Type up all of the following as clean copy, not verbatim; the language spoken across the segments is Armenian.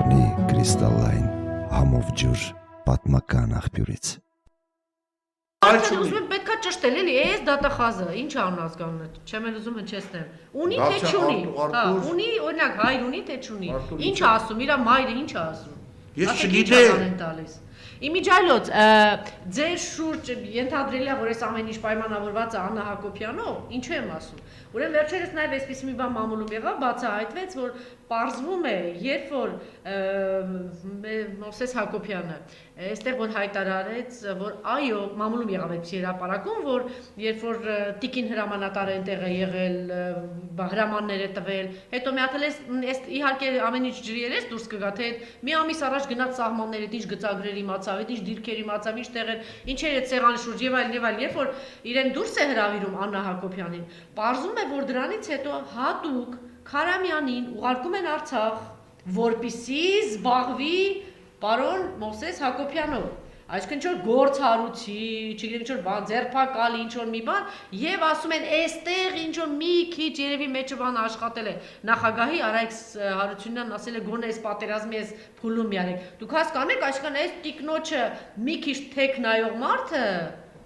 Գաղտնի կրիստալային համով ջուր պատմական աղբյուրից։ Արդեն ուզում եմ պետքա ճշտել էլի, էս դատախազը, ինչ անհասկանալի, չեմ էլ ուզում հնչեցնեմ։ Ունի թե չունի։ Հա, ունի, օրինակ հայր ունի թե չունի։ Ինչ ասում, իր մայրը ինչ ասում։ Ես չգիտեմ։ Իմիջայլոց, ձեր շուրջ ենթադրելի է, որ այս ամեն ինչ պայմանավորված է Աննա Հակոբյանով, ինչու եմ ասում։ Ուրեմն վերջերս նաև այսպիսի մի բան մամուլում եղավ, բացահայտվեց, որ պարզվում է, երբ որ Մովսես Հակոբյանը այստեղ որ հայտարարեց, որ այո, մամուլում եղավ այդպիսի հրապարակում, որ երբ որ տիկին հրամանատարը այնտեղ է եղել, հրամաններ է տվել, հետո մի հատ էլ իհարկե ամեն ինչ ջրիերես դուրս կգա, թե մի ամիս առաջ գնաց սահմանները, ինչ գծագրեր իմացավ, ինչ դիրքեր իմացավ, ինչ տեղեր, ինչեր այդ սեղանի շուրջ եւ այլ, երբ որ իրեն դուրս է հրավիրում Աննա Հակոբյանին, պարզում է, որ դրանից հետո հատուկ Քարամյանին ուղարկում են Արցախ, որպիսի զբաղվի պարոն Մովսես Հակոբյանով, այսինքն ինչ-որ գործարուցի, չգիտեմ ինչ-որ բան, ձերբակալի, ինչ-որ մի բան, եւ ասում են, այստեղ ինչ-որ մի քիչ երևի մեջը բան աշխատել է նախագահի Արայք Հարությունյանն ասել է գոնե այս պատերազմի այս փուլում մի արեք։ Դուք հասկանեք, այսինքն այս տիկնոջը մի քիչ թեք նայող մարդը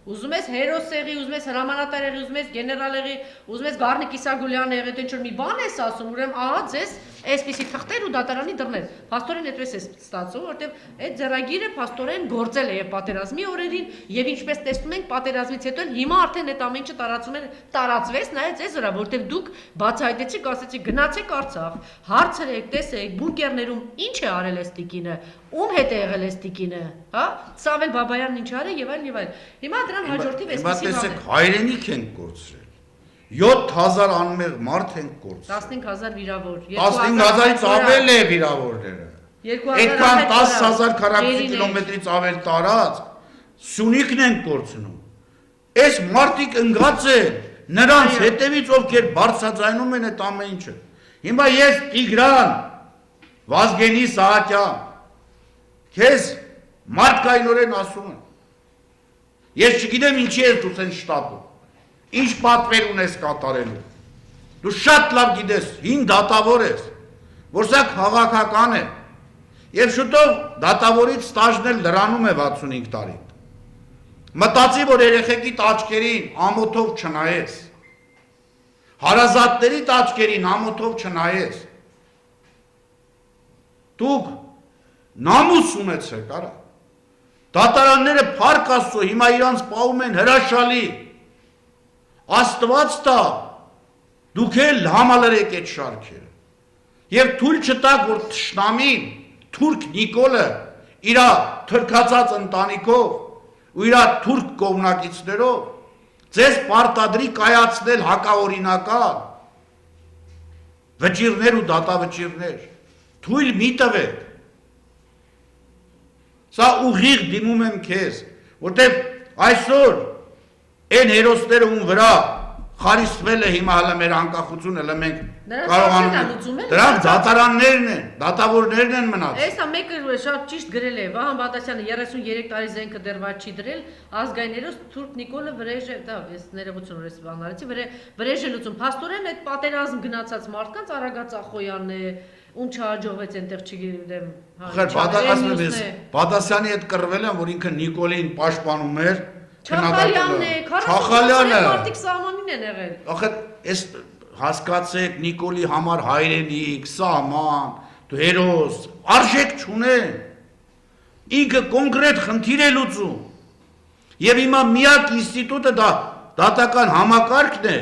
ուզում ես հերոս եղի, ուզում ես հրամանատար եղի, ուզում ես գեներալ եղի, ուզում ես Գառնիկ Իսագուլյան եղի, թե ինչ-որ մի բան ես ասում, ուրեմն ահա ձեզ այսպիսի թղթեր ու դատարանի դռներ։ Փաստորեն այդպես է ստացվում, որտեղ այդ ձեռագիրը փաստորեն գործել է եւ պատերազմի օրերին եւ ինչպես տեսնում ենք պատերազմից հետո հիմա արդեն այդ ամեն ինչը տարածվեց նայած այս վրա, որտեղ դուք բացահայտեցիք, ասեցիք գնացեք Արցախ, հարցրեք, տեսեք, բունկերներում ինչ է արել այս տիկինը, ում հետ է եղել այս տիկինը, հա? Սավել Բաբայանն ինչ արել եւ այլն եւ այլն։ Հիմա դրան հաջորդիվ այսպեսի բան է։ Հայրենիք են կորցրել։ 7000 անմեղ մարդ են կորցրել։ 15000 վիրավոր։ 15000-ից ավել է վիրավորները։ Այդքան 10000 քառակուսի կիլոմետրից ավել տարած Սյունիքն են կորցնում։ Այս մարդիկ ընկած են նրանց հետևից, ովքեր բարձրաձայնում են այդ ամեն ինչը։ Հիմա ես Տիգրան Վազգենի Սահակյան քեզ մարդկայնորեն ասում եմ։ Ես չգիտեմ ինչի ես դուք են շտապում։ Ինչ պատվեր ունես կատարելու։ Դու շատ լավ գիտես, հին դատավոր ես, որ սա քաղաքական է։ Եվ շուտով դատավորից ստաժն էլ լրանում է 65 տարի։ Մտածի, որ երեխեքիդ աչքերին ամոթով չնայես։ Հարազատներիդ աչքերին ամոթով չնայես։ Դուք նամուս ունեցեք, արա։ Դատարանները փառք Աստծո, հիմա իրանց պահում են հրաշալի։ Աստված տա, դուք էլ համալրեք այդ շարքերը։ Եվ թույլ չտաք, որ թշնամին, թուրք Նիկոլը, իրա թրքացած ընտանիքով ու իրա թուրք կողմնակիցներով ձեզ պարտադրի կայացնել հակաօրինական վճիրներ ու դատավճիրներ։ Թույլ մի տվեք։ Սա ուղիղ դիմում եմ քեզ, որտեղ այսօր այն հերոսները ում վրա խարիսվել է հիմա հələ մեր անկախությունը, հələ մենք կարողանում ենք։ Դրանք դատարաններն են, դատավորներն են մնացել։ Էսա մեկը շատ ճիշտ գրել է Վահան Բադասյանը 33 տարի զենքը դեռ ված չի դրել, ազգային հերոս Թուրք Նիկոլը Վրեժը, դա ես ներողություն որ ես բանալեցի, Վրեժը լուծում։ Փաստորեն այդ պատերազմ գնացած մարդկանց Արագածախոյանն է, ում չհաջողվեց այնտեղ չգիտեմ, Բադասյանի հետ կռվել են, որ ինքը Նիկոլին պաշտպանում էր։ Չախալյանն է, 40 մարդիկ սահմանին են եղել։ Ախր այս հասկացեք Նիկոլի համար հայրենիք, սահման, դու հերոս, արժեք չունեն։ Ինքը կոնկրետ խնդիր է լուծում։ Եվ հիմա միակ ինստիտուտը դա դատական համակարգն է,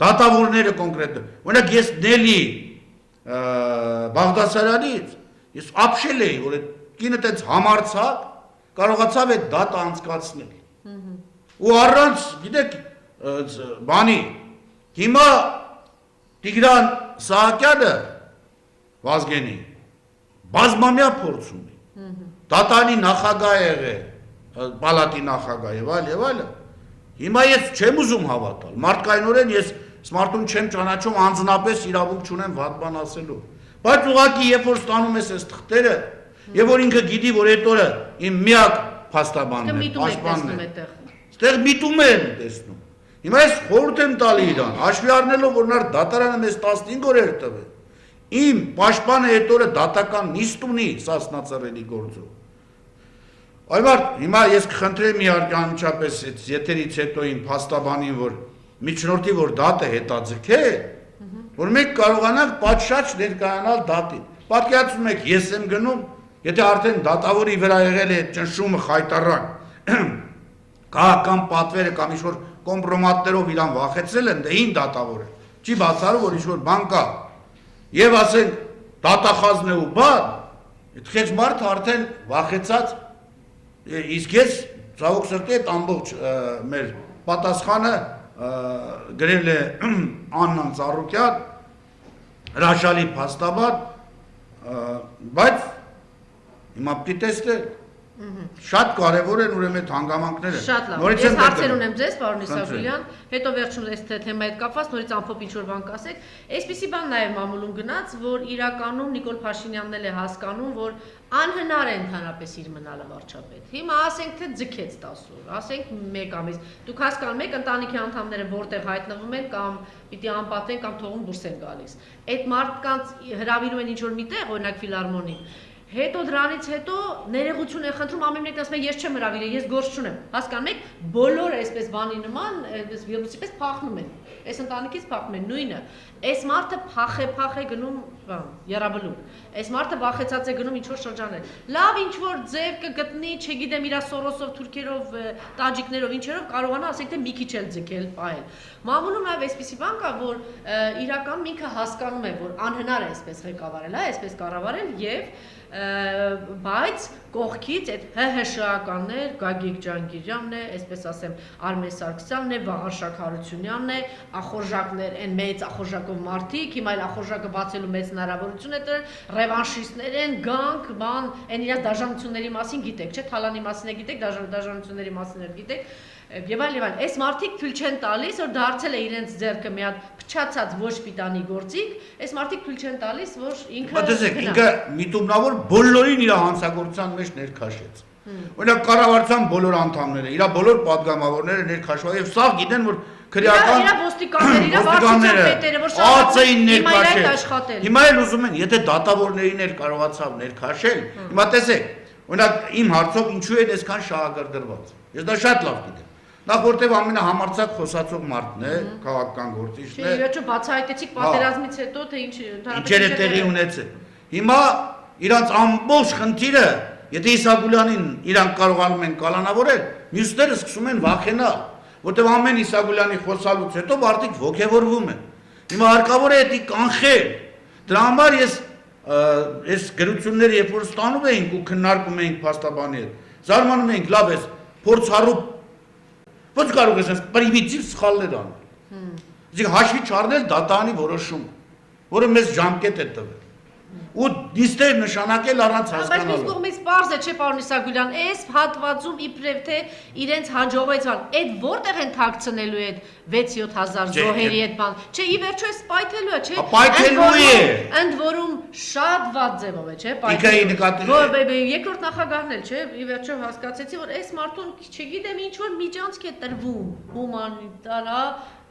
դատավորները կոնկրետ։ Օրինակ ես Նելի Բաղդասարյանից ես ապշել էի, որ այդ կինը տենց համարցակ կարողացավ այդ դատը անցկացնել։ Ու առանց, գիտեք, բանի, հիմա Տիգրան Սահակյանը Վազգենի բազմամյա փորձ ունի։ Դատանի նախագահ եղել, պալատի նախագահ եւ այլ։ Հիմա ես չեմ ուզում հավատալ։ Մարդկայնորեն ես մարդուն չեմ ճանաչում, անձնապես իրավունք չունեմ վատ բան ասելու։ Բայց ուղղակի երբ որ ստանում ես այս թղթերը, եւ որ ինքը գիտի, որ այդ օրը իմ միակ փաստաբանն է, պաշտպանն է։ Ստեղ միտում են տեսնում։ Հիմա ես խորհուրդ եմ տալի իրան, հաշվի առնելով, որ նա դատարանը մեզ 15 օրեր տվել։ Իմ պաշտպանը այդ օրը դատական նիստ ունի Սասնացարելի գործով։ Այվարդ, հիմա ես կխնդրեմ իհարկե անմիջապես եթերից հետո իմ փաստաբանին, որ միջնորդի, որ դատը հետաձգե, որ մենք կարողանանք պատշաճ ներկայանալ դատին։ Պատկերացնում եք, ես եմ գնում, եթե արդեն դատավորի վրա եղել է ճնշումը խայտառակ, քաղաքական պատվերը կամ ինչ-որ կոմպրոմատներով իրան վախեցրել են, դե ին դատավոր է, չի բացառում, որ ինչ-որ բան կա, եւ ասենք դատախազն է ու բան, այդ խեց մարդը արդեն վախեցած, իսկ ես ցավոք սրտի այդ ամբողջ մեր պատասխանը գրել է Աննան Ծառուկյան, հրաշալի փաստաբան, բայց հիմա պիտի տեսնել, շատ կարևոր են ուրեմն այդ հանգամանքները։ Շատ լավ, ես հարցեր ունեմ ձեզ, պարոն Իսագուլյան, հետո վերջում այս թեմայի հետ կապված նորից ամփոփ ինչ-որ բան կասեք։ Այսպիսի բան նաև մամուլում գնաց, որ իրականում Նիկոլ Փաշինյանն էլ է հասկանում, որ անհնար է ընդհանրապես իր մնալը վարչապետ։ Հիմա ասենք թե ձգեց 10 օր, ասենք 1 ամիս։ Դուք հասկանում եք ընտանիքի անդամները որտեղ հայտնվում են կամ պիտի անպատեն կամ թողում դուրս են գալիս։ Այդ մարդկանց հրավիրում են ինչ-որ միտեղ, օրինակ ֆիլհարմոնի։ Հետո դրանից հետո ներողություն են խնդրում, ամեն մեկն ասում է ես չեմ հրավիրել, ես գործ չունեմ։ Հասկանում եք, բոլորը այսպես բանի նման, այս վիրուսի պես փախնում են։ Այս ընտանիքից փախնում են նույնը։ Այս մարդը փախ է գնում, երաբլու։ Այս մարդը վախեցած է գնում ինչ-որ շրջաներ։ Լավ ինչ-որ ձև կգտնի, չգիտեմ, իր Սորոսով, թուրքերով, տաջիկներով, ինչերով կարողանա, ասենք թե մի քիչ էլ ձգել, պահել։ Մամուլում նաև այսպիսի բան կա, որ իրականում ինքը հասկանում է, որ անհնար է այսպես ղեկավարել, այսպես կառավարել եւ բայց կողքից այդ ՀՀՇ-ականներ, Գագիկ Ջանգիրյանն է, այսպես ասեմ, Արմեն Սարգսյանն է, Վաղարշակ Հարությունյանն է, ախորժակներ, այն մեծ ախորժակով մարդիկ, հիմա էլ ախորժակը բացելու մեծ հնարավորություն է տրել, ռևանշիստներ են, գանք, բան, այն իրաց դաժանությունների մասին գիտեք, չէ՞, Թալանի մասին է գիտեք, դաժանությունների մասին էլ գիտեք, եւ այլ, այս մարդիկ թույլ չեն տալիս, որ դարձել է իրենց ձեռքը մի հատ փչացած ոչ պիտանի գործիք, այս մարդիկ թույլ չեն տալիս, որ ինքը Տեսեք, ինքը միտումնավոր բոլորին իր հանցագործության մեջ ներքաշեց։ Օրինակ կառավարության բոլոր անդամները, իր բոլոր падգամավորները ներքաշված եւ սա գիտեն, որ քրեական իր ոստիկանները, իր վարչության պետերը, որ ԱՑ-ին ներքաշել։ Հիմա էլ ուզում են, եթե դատավորներին էլ կարողացավ ներքաշել, հիմա տեսեք, օրինակ իմ հարցով ինչու է այսքան շահագրգռված։ Ես դա շատ լավ գիտեմ։ Նախ որտեվ ամենահամարձակ խոսացող մարդն է, քաղաքական գործիչն է։ Չէ, վերջը բացահայտեցիք պատերազմից հետո, թե ինչեր է տեղի ունեցել։ Հիմա իրանց ամբողջ խնդիրը, եթե Իսագուլյանին իրանք կարողանում են կալանավորել, մյուսները սկսում են վախենալ, որտեվ ամեն Իսագուլյանի խոսալուց հետո մարդիկ ոգևորվում են։ Հիմա հարկավոր է դա կանխել։ Դրա համար ես այս գրությունները երբ որ ստանում էինք ու քննարկում էինք փաստաբանի հետ, զարմանում էինք, լավ է, փորձառու Ոնց կարող ես պրիմիտիվ սխալներ անել։ Իսկ հաշվի չառնել դատանի որոշումը, որը մեզ ժամկետ է տվել։ Ու դիստեր նշանակել առանց Բայց հասկանալու։ մյուս կողմից պարզ է, չէ, պարոն Իսագուլյան, այս հատվածում իբրև թե իրենց հաջողեցան, այդ որտեղ են թաքցնելու այդ 6-7000 զոհերի այդ բան։ Չէ, ի վերջո էս պայթելու է, չէ։ Պայթելու է։ Ընդ որում շատ վատ ձևով է, չէ, Իքայի նկատի։ Երկրորդ նախագահն էլ, չէ, ի վերջո հասկացեցի, որ այս մարդուն, չգիտեմ, ինչ որ միջանցք է տրվում, հումանիտար,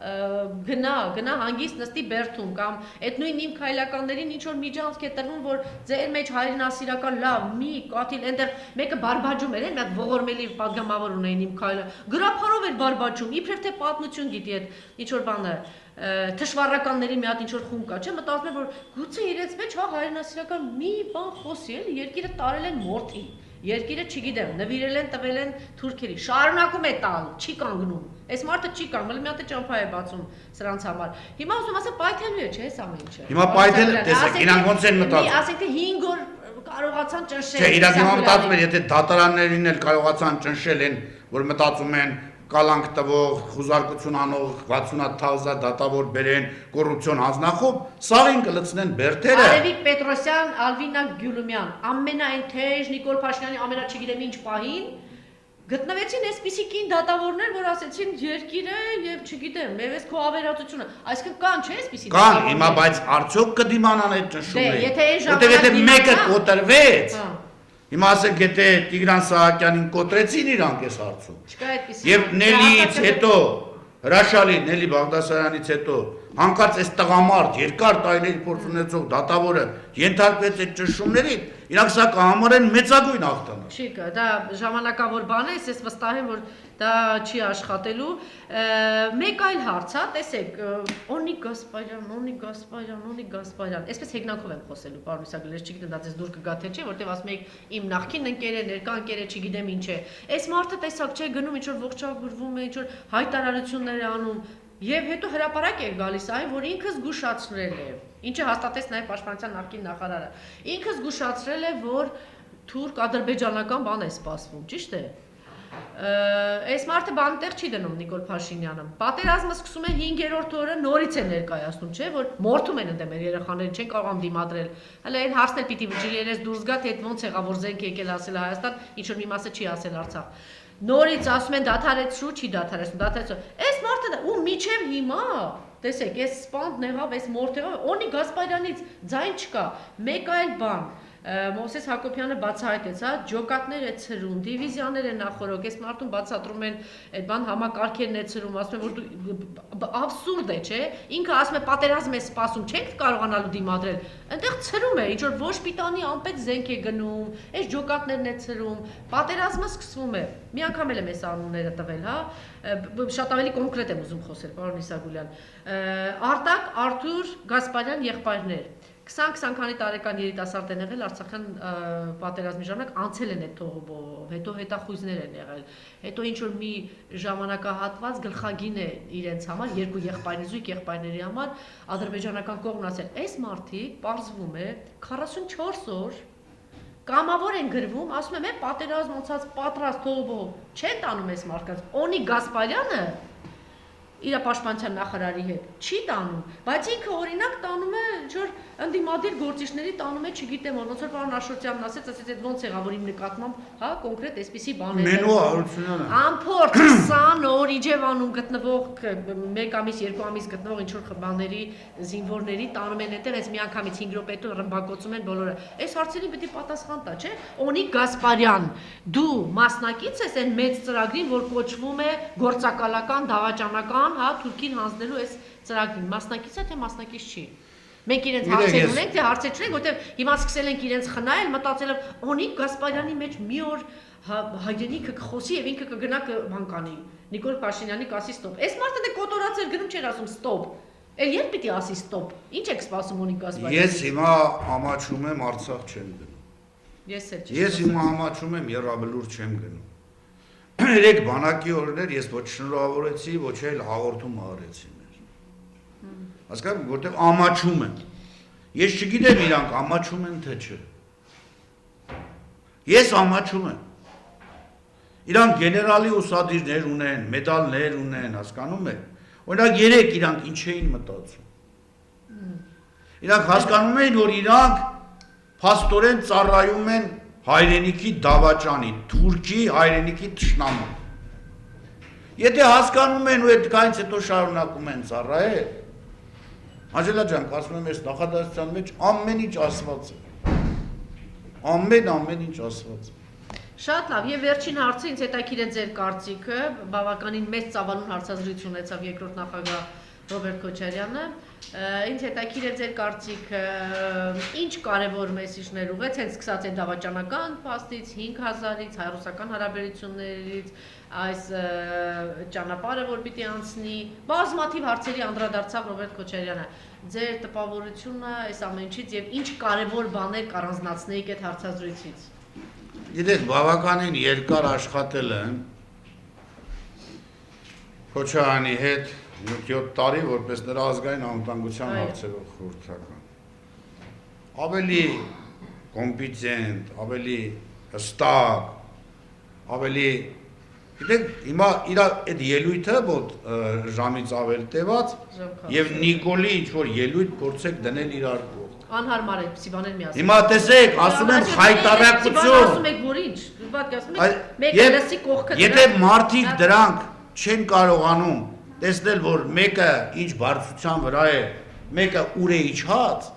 գնա հանգիստ նստի բերդում կամ այդ նույն իմ քայլականներին ինչ որ միջանցք է տրվում, որ ձեր մեջ հայրենասիրական լավ մի կաթիլ այնտեղ մեկը բարբաջում էր, մի հատ ողորմելի падգամավոր ունեին իմ քայլը, գրափարով էր բարբաջում, իբրև թե պատմություն գիտի այդ ինչ որ բանը թշվառականների մի հատ ինչ որ խումբ կա, չէ, մտածում եմ որ գուցե իրենց մեջ հա հայրենասիրական մի բան խոսի էլի, երկիրը տարել են մորթի, երկիրը չգիտեմ, նվիրել են, տվել են թուրքերի, շարունակում է տալ, չի կանգնում, այս մարդը չի կանգնել, մի հատ ճամփա է բացում սրանց համար, հիմա ուզում ասեմ պայթելու է, չէ, այս ամեն ինչը, հիմա պայթել, տեսեք, իրանք ոնց են մտածում, ասենք թե 5 օր կարողացան ճնշել, չէ, իրանք հիմա մտածում են, եթե դատարաններին էլ կարողացան ճնշել են, որ մտածում են կալանք տվող, խուզարկություն անող 60000 դատավոր բերեն, կոռուպցիոն հանձնախոբ, սաղին կլցնեն բերդերը։ Արևիկ Պետրոսյան, Ալվինա Գյուլումյան, ամենայն թեժ Նիկոլ Փաշինյանի ամենա չգիտեմ ինչ պահին գտնվեցին այսպիսի կին դատավորներ, որ ասեցին երկիրը եւ չգիտեմ, եւս քո ավերածությունը, այսինքն կան չէ այսպիսի դատավորներ։ Կան, հիմա բայց արդյոք կդիմանան այդ ճնշումներին։ Եթե եթե մեկը կոտրվեց, հիմա ասենք եթե Տիգրան Սահակյանին կոտրեցին իրանք այս հարցում։ Չկա այդպիսի։ Եվ Նելիից հետո հրաշալի Նելի Բաղդասարյանից հետո հանկարծ այս տղամարդ երկար տարիների փորձ ունեցող դատավորը ենթարկվեց այդ ճնշումներին, իրանք սա կհամարեն մեծագույն հաղթանակ։ Չի կա, դա ժամանակավոր բան է, ես վստահ եմ, որ դա չի աշխատելու։ Մեկ այլ հարց, հա, տեսեք, Օնիկ Գասպարյան, այսպես հեգնակով եմ խոսելու, պարոն Իսագլեր, չգիտեմ դա ձեզ դուր կգա թե չէ, որտեղ ասում եք իմ նախկին ընկեր է, ներկա ընկեր է, չգիտեմ ինչ է։ Այս մարդը տեսակ չէ գնում ինչ որ ողջագրվում է, ինչ որ հայտարարություններ է անում, եւ հետո հրապարակ է գալիս այն, որ ինքը զգուշացրել է, ինչը հաստատեց նաեւ պաշտպանության նախկին նախարարը։ Ինքը զգուշացրել է, որ թուրք-ադրբեջանական բան է սպասվում, ճիշտ է։ Այս մարդը բանտեղ չի դնում Նիկոլ Փաշինյանը։ Պատերազմը սկսում է 5-րդ օրը նորից է ներկայացնում, չէ՞, որ մորթում են ընդդեմ մեր երեխաներին, չեն կարող դիմադրել։ Հələ այն հարցն էլ պիտի ջրերես դուրս գա, թե ոնց եղավ որ զենք եկել ասել Հայաստան, ինչ որ մի մասը չի ասել Արցախ։ Նորից ասում են դադարեցրու, չի դադարեցնում։ Այս մարդը ու միջև հիմա, տեսեք, այս սպանդն եղավ, այս մորթ եղավ, Օնիկ Գասպարյանից ձայն չկա։ Մեկ այլ բան, Մովսես Հակոբյանը բացահայտեց, հա, ջոկատներ է ցրում, դիվիզիաներ է նախորոք, այս մարդուն բացատրում են, այդ բան համակարգերն է ցրում, ասում են, որ աբսուրդ է, չէ՞։ Ինքը ասում է պատերազմ է սպասում, չենք կարողանալու դիմադրել։ Այնտեղ ցրում է, ինչ որ ոչ պիտանի անպետ զենք է գնում, այս ջոկատներն է ցրում, պատերազմը սկսվում է։ Մի անգամ էլ եմ այս անունները տվել, հա, շատ ավելի կոնկրետ եմ ուզում խոսել, պարոն Իսագուլյան։ Արտակ, Արթուր Գասպարյան եղբայրներ 20-20 քանի տարեկան երիտասարդ են եղել Արցախյան պատերազմի ժամանակ անցել են այդ թողոբով, հետո հետախույզներ են եղել, հետո ինչ որ մի ժամանակահատված գլխագին է իրենց համար, երկու եղբայրնիզույգ եղբայրների համար ադրբեջանական կողմն ասել, այս մարդիկ պարզվում է 44 օր կամավոր են գրվում, ասում եմ, պատերազմ ոնցած պատրաստ թողոբով չեն տանում այս մարդկանց, Օնիկ Գասպարյանը իր պաշտպանության նախարարի հետ չի տանում, բայց ինքը օրինակ տանում է ինչ-որ ընդդիմադիր գործիչների տանում է, չգիտեմ, ոնց որ պարոն Աշոտյանն ասեց, այդ ոնց եղավ որ իմ նկատմամբ, հա, կոնկրետ այսպիսի բաներ։ Մենու Հարությունյանը։ Ամփորձ 20 օր Իջևանում գտնվող 1 ամիս, 2 ամիս գտնվող ինչ-որ խմբաների զինվորների տանում են այդտեղ, այս միանգամից 5 րոպե հետո ռմբակոծում են բոլորը։ Այս հարցերին պետք է պատասխան տա, չէ՞։ Օնիկ Գասպարյան, դու մասնակից ես այն մեծ ծրագրին, որ կոչվում է գործակալական, դավաճանական, հա, Թուրքին հանձնելու այս ծրագրին, մասնակից է թե մասնակից չի։ Մենք իրենց հարցեր ունենք, թե հարցեր չունենք, որտեղ հիմա սկսել ենք իրենց խնայել, մտածելով Օնիկ Գասպարյանի մեջ մի օր հայրենիքը կխոսի եւ ինքը կգնա բան կանի։ Նիկոլ Փաշինյանի կասի ստոպ։ Այս մարդը դե կոտորացել գնում չէր ասում ստոպ։ Էլ երբ պիտի ասի ստոպ։ Ինչ եք սպասում Օնիկ Գասպարյանի։ Ես հիմա ամաչում եմ Արցախ չեմ գնում։ Ես հիմա ամաչում եմ Եռաբլուր չեմ գնում։ 3 բանակի օրներ ես ոչ շնորհավորեցի, ոչ էլ հաղորդում արեցի մեր։ Հասկանում, որտեղ ամաչում եմ։ Ես չգիտեմ իրանք ամաչում են թե չէ։ Ես ամաչում եմ։ Իրանք գեներալի ուսադիրներ ունեն, մեդալներ ունեն, հասկանում եք։ Օրինակ 3 իրանք ինչ էին մտածում։ Իրանք հասկանում էին, որ իրանք փաստորեն ծառայում են հայրենիքի դավաճանի, Թուրքի հայրենիքի թշնամու։ Եթե հասկանում են ու այդ կայից հետո շարունակում են ծառայել, Անջելա ջան, ասում եմ, այս նախադասության մեջ ամեն ինչ ասված է։ Ամեն ինչ ասված է։ Շատ լավ, եւ վերջին հարցը ինձ հետաքրքիր է ձեր կարծիքը, բավականին մեծ ծավալուն հարցազրույց ունեցավ երկրորդ նախագահ Ռոբերտ Քոչարյանը, ինձ հետաքրքիր է ձեր կարծիքը, ինչ կարևոր մեսիջներ ուղղեց, հենց սկսած այն դավաճանական փաստից, 5000-ից, հայ-ռուսական հարաբերություններից, այս ճանապարհը, որ պիտի անցնի, բազմաթիվ հարցերի անդրադարձավ Ռոբերտ Քոչարյանը։ Ձեր տպավորությունը այս ամեն ինչից եւ ինչ կարևոր բաներ կառանձնացնեիք այդ հարցազրույցից։ Գիտեք, բավականին երկար աշխատել եմ Քոչարյանի հետ 7 տարի, որպես նրա ազգային անվտանգության հարցերով խորհրդական։ Ավելի կոմպետենտ, ավելի հստակ, ավելի գիտեք, հիմա իր այդ ելույթը ոտ ժամից ավել տևած եւ Նիկոլի ինչ որ ելույթ փորձեք դնել իրար կողմ։ Անհարմար է, պսի բաներ մի ասում։ Հիմա տեսեք, ասում եմ խայտարակություն։ Ասում եք որ ինչ, դուք ասում եք մեկը լսի կողքը։ Եթե մարդիկ դրանք չեն կարողանում տեսնել, որ մեկը ինչ բարձրության վրա է, մեկը ուր է իջած,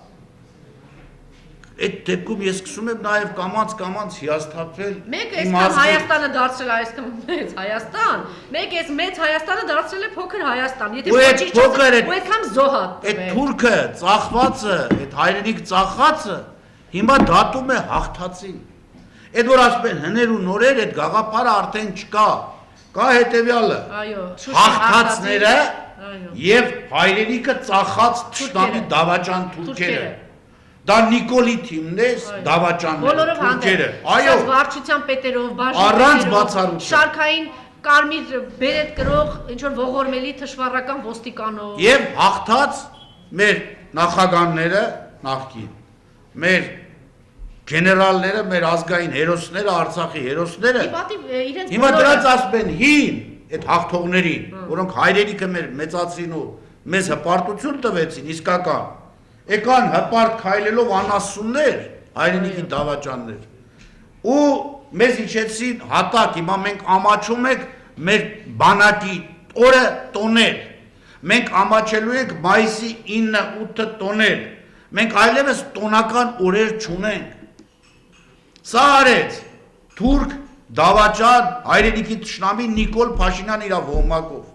Այդ դեպքում ես սկսում եմ նաև կամած հիասթափվել։ Մեկը այսքան Հայաստանը դարձրել է այսքան մեծ Հայաստան, մեկը այս մեծ Հայաստանը դարձրել է փոքր Հայաստան։ Եթե ոչինչ չասես, ու այդքան զոհատ։ Այդ թուրքը ծախվածը, այդ հայրենիք ծախածը հիմա դատում է հաղթածին։ Այդ որ ասում են հներ ու նորեր, այդ գաղափարը արդեն չկա։ Կա հետևյալը։ Այո, հաղթածները եւ հայրենիքը ծախած թշնամի դավաճան թուրքերը։ Դա Նիկոլի թիմն է, դավաճանները, թուրքերը։ Այո, վարչության պետերով, առանց բացառության։ Շարքային կարմիր բերետ կրող ինչ որ ողորմելի թշվառական ոստիկանով։ Եվ հաղթած մեր նախագահները նախկին, մեր գեներալները, մեր ազգային հերոսները, Արցախի հերոսները։ Հիմա դրանց ասում են հին այդ հաղթողներին, որոնք հայրենիքը մեր մեծացրին ու մեզ հպարտություն տվեցին, իսկական։ Եկան հպարտ քայլելով անասուններ, հայրենիքի դավաճաններ։ Ու մեզ իջեցին հատակ, հիմա մենք ամաչում ենք մեր բանակի օրը տոնել։ Մենք ամաչելու ենք մայիսի 9-8 տոնել։ Մենք այլևս տոնական օրեր չունենք։ Սա արեց թուրք դավաճան հայրենիքի թշնամի Նիկոլ Փաշինյան իր ոհմակով։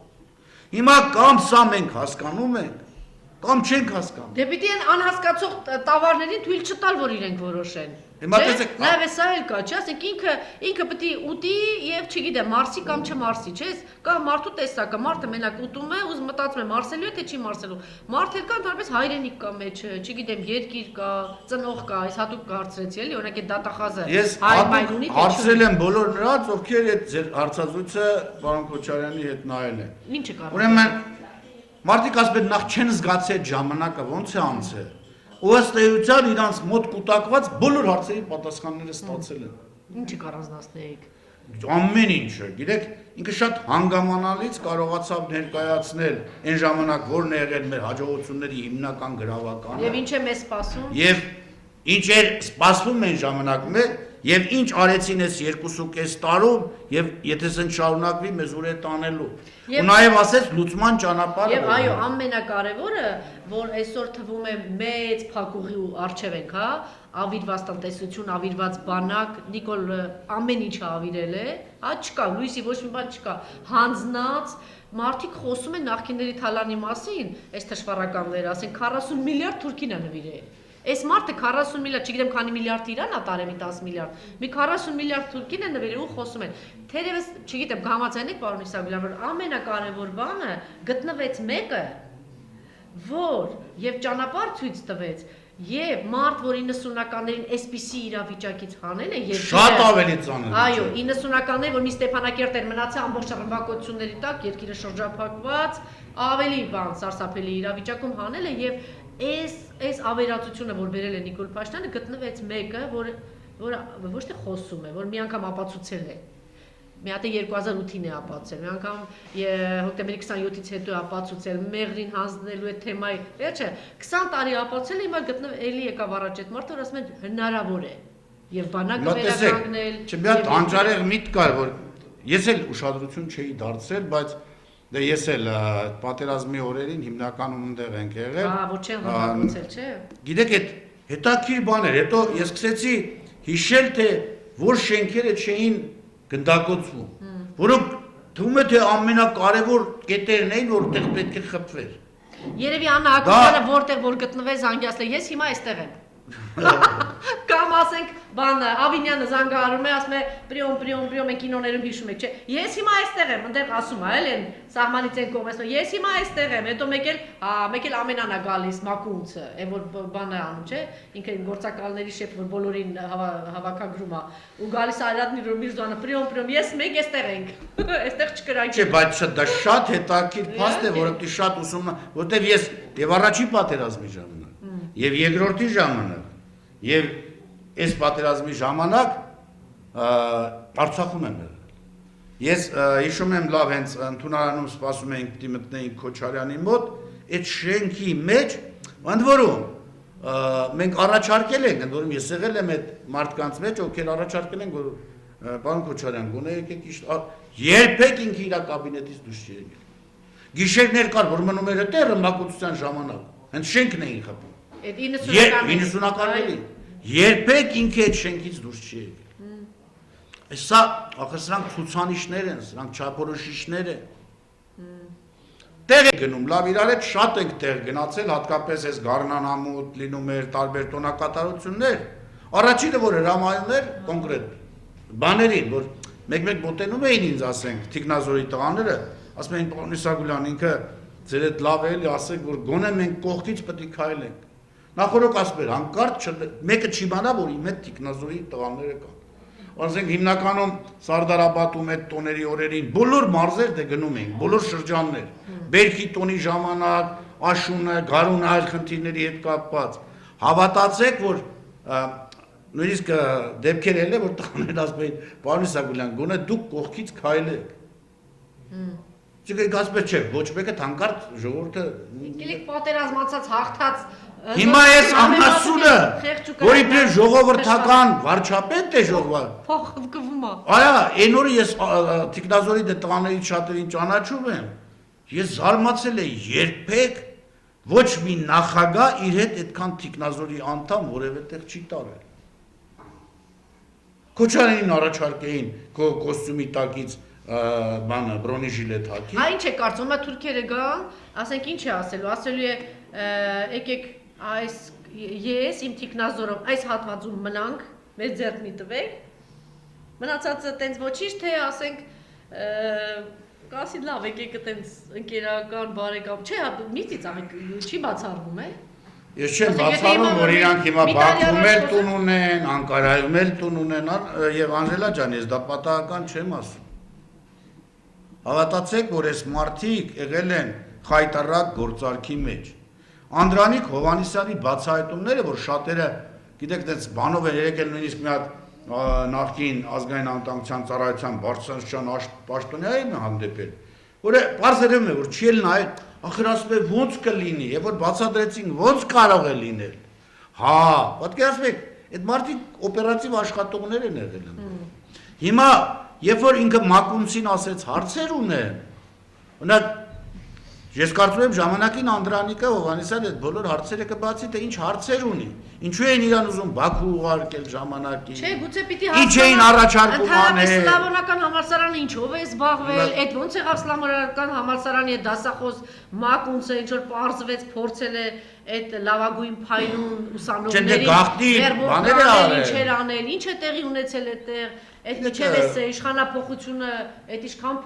Հիմա կամ սա մենք հասկանում ենք, կամ չենք հասկանում։ Դե պիտի են անհասկացող տավարներին թույլ չտալ, որ իրենք որոշեն։ Հիմա տեսեք, նաև սա էլ կա, չէ՞, ասենք ինքը պետք է ուտի եւ չգիտեմ, մարսի կամ չմարսի, չէ՞, կա մարդու տեսակը, մարդը մենակ ուտում է, ու մտածում է մարսելու է թե չի մարսելու։ Մարդեր կան դարպես հայրենիք կա մեջը, չգիտեմ, երկիր կա, ծնող կա, այս հատուկ հարցրեցի էլի, օրինակ այդ դատախազը հայ մայրունի հարցրել եմ բոլոր նրանց, ովքեր այդ ձեր հարցազրույցը պարոն Քոչարյանի հետ նայել են։ Ինչը կա։ Ուրեմն մարդիկ ասում են նախ չեն զգացել այդ ժամանակը ոնց է անցել։ Ու ըստ էության իրանց մոտ կուտակված բոլոր հարցերի պատասխանները ստացել են։ Ինչը կառանձնացնեիք։ Ամեն ինչը, գիտեք, ինքը շատ հանգամանալից կարողացավ ներկայացնել այն ժամանակ, որն է եղել մեր հաջողությունների հիմնական գրավականը։ Եվ ինչ է մեզ սպասում։ Եվ ինչ էր սպասվում այն ժամանակում է, եւ ինչ արեցին այս 2.5 տարում, եւ եթե սեն շարունակվի մեզ ուր է տանելու։ Ու նաեւ ասեց լուծման ճանապարհը։ Եվ այո, ամենակարևորը, որ այսօր թվում է մեծ փակուղի ու արժև ենք, հա, ավիրված տնտեսություն, ավիրված բանակ, Նիկոլ ամեն ինչը ավիրել է, հա, չկա, լույսի ոչ մի բան չկա, հանձնած մարդիկ խոսում են նախկինների թալանի մասին, այս թշվառականները, ասեն 40 միլիարդ թուրքին է նվիրել։ Այս մարդը 40 միլիարդ, չգիտեմ քանի միլիարդ Իրանն է տարել, մի 10 միլիարդ, մի 40 միլիարդ թուրքին են նվիրել ու խոսում են։ Թերևս, չգիտեմ, կհամաձայնեք պարոն Իսագուլյան, որ ամենակարևոր բանը գտնվեց մեկը, որ եւ ճանապարհ ցույց տվեց, եւ մարդ, որ 90-ականներին այսպիսի իրավիճակից հանել է, եւ շատ ավելի ծանր։ Այո, 90-ականներին, որ մի Ստեփանակերտ էր մնացել ամբողջ ռմբակոծությունների տակ, երկիրը շրջափակված, ավելի բան սարսափելի իրավիճակում հանել է եւ այս ավերածությունը, որ բերել է Նիկոլ Փաշինյանը, գտնվեց մեկը, որ ոչ թե խոսում է, որ մի անգամ ապացուցել է։ Մի հատ 2008-ին է ապացուցել, մի անգամ հոկտեմբերի 27-ից հետո է ապացուցել, մեղրին հանձնելու է թեմայի, վերջը 20 տարի ապացուցել, հիմա գտնվ էլի եկավ առաջ այդ մարդը, որ ասում են հնարավոր է։ Եվ բանակը վերականգնել։ Չէ, մի հատ անջարեղ միտք կար, որ ես էլ ուշադրություն չէի դարձրել, բայց դե ես էլ պատերազմի օրերին հիմնականում ընդեղ ենք եղել։ Հա, ոչ չեն հանդիպել, չէ։ Գիտեք, այդ հետաքրքիր բան էր, հետո ես սկսեցի հիշել, թե որ շենքերը չէին գնդակոծվում, որոնք թվում է թե ամենակարևոր կետերն էին, որտեղ պետք է խփվեր։ Երևի Աննա Հակոբյանը որտեղ որ գտնվեց զանգիացել, ես հիմա այստեղ եմ։ Կամ ասենք բան Ավինյանը զանգահարում է, ասում է պրիոմ են կինոներում հիշում եք, չէ։ Ես հիմա այստեղ եմ, այնտեղ ասում է, էլ են սահմանից են կողմեցնում։ Ես հիմա այստեղ եմ, հետո մեկ էլ ամենանա գալիս Մակունցը, այն որ բանը անում, չէ։ Ինքը գործակալների շեֆ, որ բոլորին հավաքագրում է։ Ու գալիս Արարատ Միրզոյանը, պրիոմ, ես մեկ այստեղ ենք։ Այստեղ չկրանք։ Չէ, բայց դա շատ հետաքրքիր փաստ է, որը պետք է շատ որտեվ ես եւ առաջի պատերազմի ժամանակ եւ երկրորդի ժամանակ եւ այս պատերազմի ժամանակ Արցախում եմ եղել։ Ես հիշում եմ լավ, հենց ընդունարանում սպասում էինք պիտի մտնեինք Քոչարյանի մոտ, այդ շենքի մեջ, ընդ որում մենք առաջարկել ենք, ընդ որում ես եղել եմ այդ մարդկանց մեջ, ովքեր առաջարկել են, որ պարոն Քոչարյան, գոնե եկեք երբեք ինքը իր կաբինետից դուրս չի եկել։ Գիշերներ կար, որ մնում էր այդտեղ ռմբակոծության ժամանակ, հենց շենքն էին խփում։ Այդ 90-ականներին։ երբեք ինքը այդ շենքից դուրս չի եկել։ Սա ախր սրանք ցուցանիշներ են, սրանք չափորոշիչներ են։ Տեղ է գնում, լավ իրար հետ շատ ենք տեղ գնացել, հատկապես այս գարնանամուտ լինում էր տարբեր տոնակատարություններ։ Առաջինը որ հրամայում էր կոնկրետ բաներին, որ մեկ-մեկ մոտենում էին ինձ ասենք Տիկնազորի տղաները, ասում էին պարոն Իսագուլյան ինքը ձեր հետ լավ է էլի ասեք որ գոնե մենք կողքից պետք է քայլենք։ Նախորդ ասում էր հանկարծ մեկը չիմանա որ իմ հետ Տիկնազորի տղաները կան։ Ասենք հիմնականում Սարդարաբադում այդ տոների օրերին բոլոր մարզեր դե գնում էին, բոլոր շրջաններ, Բերքի տոնի ժամանակ, աշունը, գարունը այլ խնդիրների հետ կապված։ Հավատացեք, որ նույնիսկ դեպքեր ել է, որ տղաներն ասում էին, պարոն Իսագուլյան, գոնե դուք կողքից քայլեք։ Չգիտեք, ասպես չէ, ոչ մեկը հանկարծ ժողովուրդը Գիտեք, պատերազմացած հաղթած Հիմա այս անհասունը, որ իբրև ժողովրդական վարչապետ է ժողովը։ Փոխկվում է։ Այա, այն օրը ես Տիկնազորի դե տղաներից շատերին ճանաչում եմ։ Ես զարմացել եմ երբեք ոչ մի նախագահ իր հետ այդքան Տիկնազորի անդամ որևէ տեղ չի տարել։ Քոչարյանին առաջարկեին կոստյումի տակից բանը բրոնեժիլետ հագի։ Ինչ է կարծում, թուրքերը գան, ասենք ինչ է ասելու, ասելու է եկեք այս ես իմ Տիկնազորով այս հատվածում մնանք, մեր ձեռք մի տվեք, մնացածը տենց ոչինչ թե ասենք կասի լավ եկեք տենց ընկերական բարեկամ, չէ, միստից աղեք չի բացառվում է։ Ես չեմ բացառում, որ իրանք հիմա Բաքվում էլ տուն ունեն, Անկարայում էլ տուն ունեն, եւ Անժելա ջան, ես դա պատահական չեմ ասում։ Հավատացեք, որ այս մարդիկ եղել են խայտարակ գործարքի մեջ։ Անդրանիկ Հովհաննիսյանի բացահայտումները, որ շատերը, գիտեք, դες բանով են եկել նույնիսկ մի հատ նախկին ազգային անվտանգության ծառայության բարձրաստիճան պաշտոնյային հանդեպել, որը բարձրում է, որ չի էլ նայել, ախր ասում է ոնց կլինի, երբ որ բացատրեցին, ոնց կարող է լինել։ Հա, պատկերացրեք, այդ մարդիկ օպերատիվ աշխատողներ են եղել։ Հիմա, երբ որ ինքը Մակունցին ասեց հարցեր ունեն, օրինակ ես կարծում եմ ժամանակին Անդրանիկը Հովհաննիսյանը այդ բոլոր հարցերը կբացի, թե ինչ հարցեր ունի, ինչու են իրան ուզում Բաքու ուղարկել ժամանակին։ Չէ, գուցե պիտի ինչ էին առաջարկում անել։ Սլավոնական համալսարանը ինչով է զբաղվել, այդ ոնց եղավ Սլավոնական համալսարանի այդ դասախոս Մակունցը ինչ որ պարզվեց, փորձել է այդ լավագույն փայլուն ուսանողներին ինչեր անել, ինչ է տեղի ունեցել այդտեղ, այդ միջև է իշխանապողությունը, այդ իշխան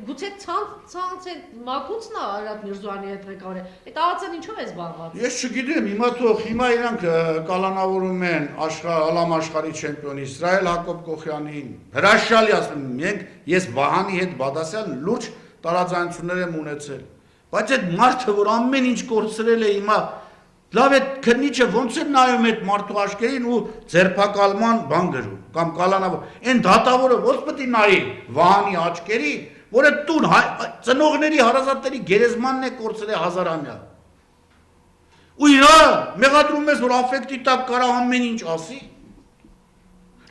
գուցե ցանց է Մակունցն է Արարատ Միրզոյանի հետ ղեկավարը, այդ ԱԱՑ-ն ինչով է զբաղված։ Ես չգիտեմ, հիմա թող, հիմա իրանք կալանավորում են ալամ աշխարհի չեմպիոն Իսրայել Հակոբ Կոխյանին, հրաշալի ասում ենք, ես Վահանի հետ Բադասյան լուրջ տարաձայնություններ եմ ունեցել, բայց այդ մարդը, որ ամեն ինչ կորցրել է հիմա լավ այդ քննիչը ոնց է նայում այդ մարդու աչքերին ու ձերբակալման բան գրում կամ կալանավոր այն դատավորը ոնց պետք է նայի Վահանի աչքերին որը տուն ծնողների հարազատների գերեզմանն է կորցրել հազարամյա ու իրա մեղադրում ես որ աֆեկտի տակ կարա ամեն ինչ ասի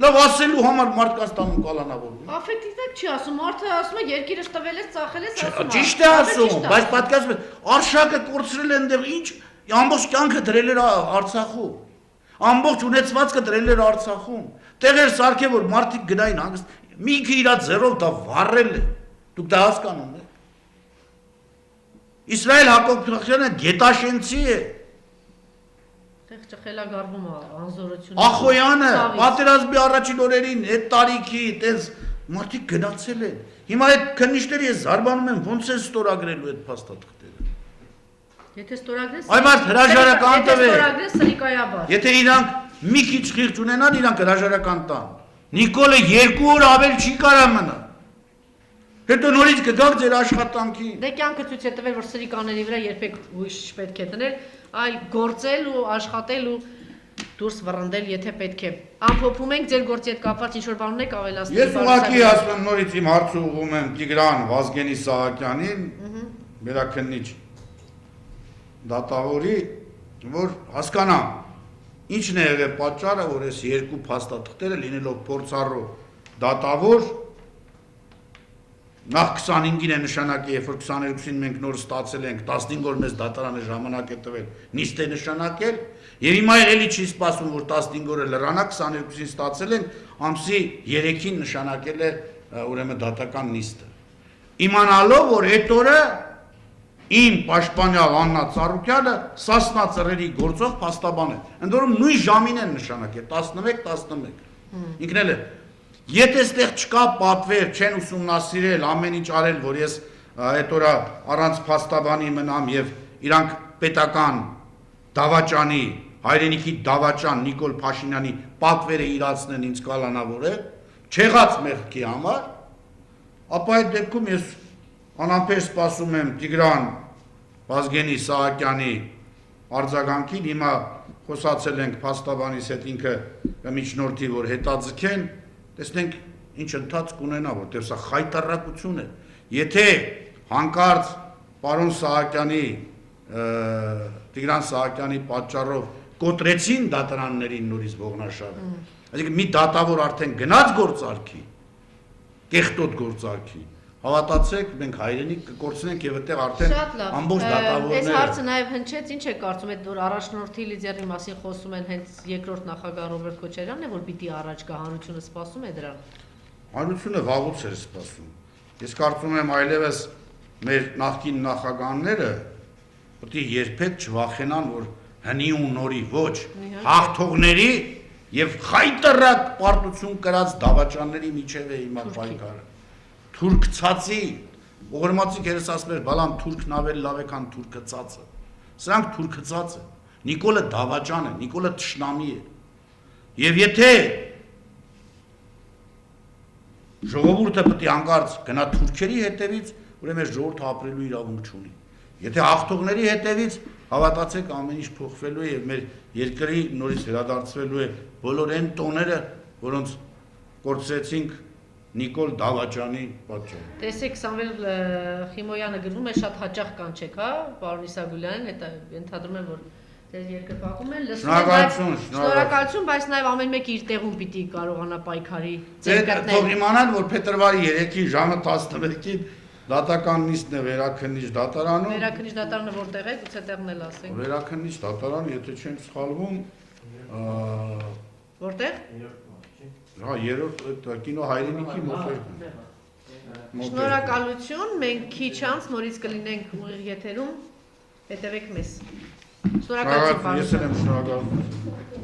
լավ ասելու համար մարդկանց տանում կալանավորում աֆեկտի տակ չի ասում մարդը ասում է երկիրս տվել ես ծախել ես ասում ճիշտ է ասում բայց պատկերացնում ես արշակը կորցրել են դեռ ինչ ամբողջ կյանքը դրել էր Արցախում, ամբողջ ունեցվածքը դրել էր Արցախում, տեղեր սարքել որ մարդիկ գնային հանգիստ, մինքը իրա ձեռով դա վառել է, դուք դա հասկանում եք։ Իսրայել Հակոբ Կոխյանը գետաշենցի է։ Տեղ ճխելագարվում է անզորությունը։ Ախոյանը, պատերազմի առաջին օրերին այդ տարիքի, այդպես մարդիկ գնացել են։ Հիմա այդ քննիչները ես զարմանում եմ ոնց են ստորագրելու այդ փաստաթղթերը։ Եթե ստորագրես, այ մարդ հրաժարական տվե։ Եթե ստորագրես սրիկայաբար։ Եթե իրանք մի քիչ խիղճ ունենան, իրանք հրաժարական տան։ Նիկոլը 2 օր ավել չի կարա մնա։ Հետո նորից կգաք ձեր աշխատանքին։ Դե կյանքը ցույց է տվել, որ սրիկաների վրա երբեք հույս չպետք է դնել, այլ գործել ու աշխատել ու դուրս վռնդել, եթե պետք է։ Ամփոփում ենք ձեր գործի հետ կապված ինչ որ բան ունեք ավելացնել։ Ես ուղղակի ասում եմ նորից իմ հարցը ուղղում եմ Տիգրան Վազգենի Սահակյանին, վերաքննիչ դատավորի, որ հասկանամ, ինչն է եղել պատճառը, որ այս երկու փաստաթղթերը լինելով փորձառու դատավոր նախ 25-ին է նշանակի, երբ որ 22-ին մենք նոր ստացել ենք, 15 օր մեզ դատարանը ժամանակ է տվել, նիստ է նշանակել, եւ հիմա էլի չի սպասում, որ 15 օրը լրանա, 22-ին ստացել ենք, ամսի 3-ին նշանակել է ուրեմն դատական նիստը։ Իմանալով, որ այդ օրը իմ պաշտպանյալ Աննա Ծառուկյանը Սասնա ծռերի գործով փաստաբան է։ Ընդ որում նույն ժամին են նշանակել 11-11։ Ինքն էլ է։ Եթե այստեղ չկա պատվեր, չեն ուսումնասիրել, ամեն ինչ արել, որ ես այդ օրը առանց փաստաբանի մնամ եւ իրանք պետական դավաճանի, հայրենիքի դավաճան Նիկոլ Փաշինյանի պատվերը իրացնեն ինձ կալանավորել, չեղած մեղքի համար, ապա այդ դեպքում ես անամբեր սպասում եմ Տիգրան Վազգենի Սահակյանի արձագանքին, հիմա խոսացել ենք փաստաբանիս հետ ինքը միջնորդի, որ հետաձգեն, տեսնենք ինչ ընթացք կունենա, որտեղ սա խայտարակություն է։ Եթե հանկարծ պարոն Սահակյանի, Տիգրան Սահակյանի պատճառով կոտրեցին դատարաններին նորից Ողնաշարը, այսինքն մի դատավոր արդեն գնաց գործարքի, կեղտոտ գործարքի, հավատացեք, մենք հայրենիք կկորցնենք եւ այդտեղ արդեն ամբողջ դատավորները։ Այս հարցը նաեւ հնչեց, ինչ է կարծում եք, որ առաջնորդի լիդերի մասին խոսում են հենց երկրորդ նախագահ Ռոբերտ Քոչարյանն է, որ պիտի առաջ գա, հանրությունը սպասում է դրան։ Հանրությունը վաղուց էր սպասում։ Ես կարծում եմ այլևս մեր նախկին նախագահները պետք է երբեք չվախենան, որ հնի ու նորի ոչ, հաղթողների եւ խայտարակ պարտություն կրած դավաճանների միջև է հիմա պայքարը։ Թուրքցածի, ողորմածի քերս ասում էր, բալամ թուրքն ավելի լավ է, քան թուրքծածը։ Սրանք թուրքծած են։ Նիկոլը դավաճան է, Նիկոլը թշնամի է։ Եվ եթե ժողովուրդը պետք է հանկարծ գնա թուրքերի հետևից, ուրեմն ժողովուրդը ապրելու իրավունք չունի։ Եթե հաղթողների հետևից, հավատացեք, ամեն ինչ փոխվելու է եւ մեր երկրի նորից վերադարձվելու է բոլոր այն տոները, որոնց կորցրեցինք Նիկոլ Դավաճանի պատճառով։ Տեսեք, Սամվել Խիմոյանը գրում է շատ հաճախ կանչեք, հա, պարոն Իսագուլյանին, հետո ենթադրում եմ, որ ձեր երկրպագում են, շնորհակալություն, բայց նաև ամեն մեկը իր տեղում պիտի կարողանա պայքարի ձեր գտնել։ Թող իմանան, որ փետրվարի 3-ին ժամը 11-ին դատական նիստն է Վերաքննիչ դատարանում։ Վերաքննիչ դատարանը որտեղ է, գուցե տեղն էլ ասենք։ Վերաքննիչ դատարանը, եթե չեմ սխալվում, որտեղ։ Հա, երրորդ կինո հայրենիքի մոտ է։ Շնորհակալություն, մենք քիչ անց նորից կլինենք ուղիղ եթերում, հետևեք մեզ։ Շնորհակալություն, Ես եմ շնորհակալ։